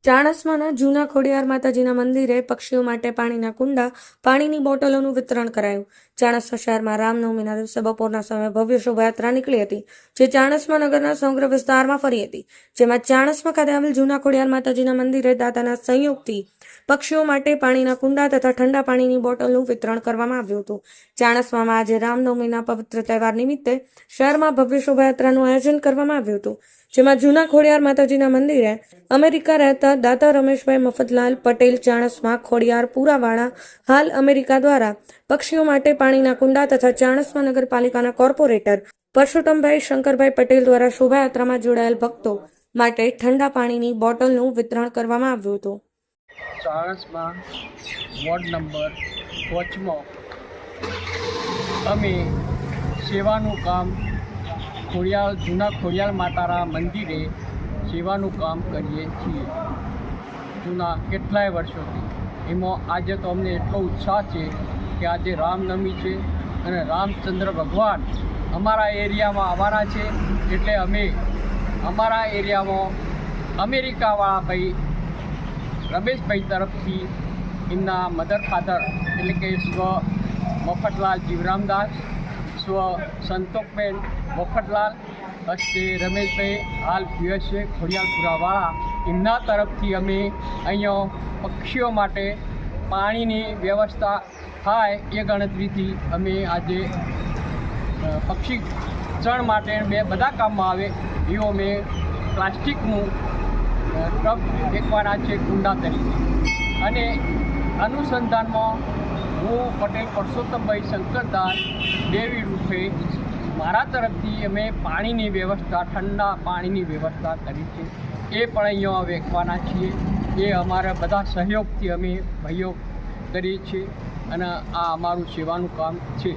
ચાણસ્માના જૂના ખોડિયાર માતાજીના મંદિરે પક્ષીઓ માટે પાણીના કુંડા, પાણીની બોટલોનું વિતરણ કરાયું. ચાણસ્મા શહેરમાં રામનવમીના દિવસે બપોરના સમયે ભવ્ય શોભાયાત્રા નીકળી હતી, જે ચાણસ્મા નગરના સમગ્ર વિસ્તારમાં ફરી હતી. જેમાં ચાણસ્મા ખાતે આવેલ જૂના ખોડિયાર માતાજીના મંદિરે દાતાના સંયોગથી પક્ષીઓ માટે પાણીના કુંડા તથા ઠંડા પાણીની બોટલનું વિતરણ કરવામાં આવ્યું હતું. ચાણસ્મામાં આજે રામનવમીના પવિત્ર તહેવાર નિમિત્તે શહેરમાં ભવ્ય શોભાયાત્રાનું આયોજન કરવામાં આવ્યું હતું, જેમાં જૂના ખોડિયાર માતાજીના મંદિરે અમેરિકા રહેતા દાતા રમેશભાઈ મફતલાલ પટેલ ચાણસ્મા ખોડિયાર પુરાવાળા હાલ અમેરિકા દ્વારા પક્ષીઓ માટે પાણીના કુંડા તથા ચાણસ્મા નગરપાલિકાના કોર્પોરેટર પરસોત્તમભાઈ શંકરભાઈ પટેલ દ્વારા શોભાયાત્રામાં જોડાયેલ ભક્તો માટે ઠંડા પાણીની બોટલનું વિતરણ કરવામાં આવ્યું હતું. ચાણસ્મા વોર્ડ નંબર 5માં અમે સેવાનું કામ જૂના ખોડિયાર માતાના મંદિરે સેવાનું કામ કરીએ છીએ જૂના કેટલાય વર્ષોથી. એમાં આજે તો અમને એટલો ઉત્સાહ છે કે આજે રામનવમી છે અને રામચંદ્ર ભગવાન અમારા એરિયામાં આવવાના છે, એટલે અમે અમારા એરિયામાં અમેરિકાવાળા ભાઈ રમેશભાઈ તરફથી એમના મધર ફાધર એટલે કે સ્વ મફતલાલ જીવરામદાસ, સ્વ સંતોકબેન મફતલાલ હસ્તે રમેશભાઈ હાલ USA ખોડિયારપુરાવાળા એમના તરફથી અમે અહીંયા પક્ષીઓ માટે પાણીની વ્યવસ્થા થાય એ ગણતરીથી અમે આજે પક્ષી ચણ માટે બધા કામમાં આવે એવું અમે પ્લાસ્ટિકનું ટબ ફેંકવાના છે કુંડા તરીકે. અને અનુસંધાનમાં હું પટેલ પરસોત્તમભાઈ શંકરદાસ દેવી રૂપે મારા તરફથી અમે પાણીની વ્યવસ્થા, ઠંડા પાણીની વ્યવસ્થા કરી છે. એ પણ અહીંયા વેચવાના છીએ. એ અમારા બધા સહયોગથી અમે ભાઈઓ કરીએ છીએ અને આ અમારું સેવાનું કામ છે.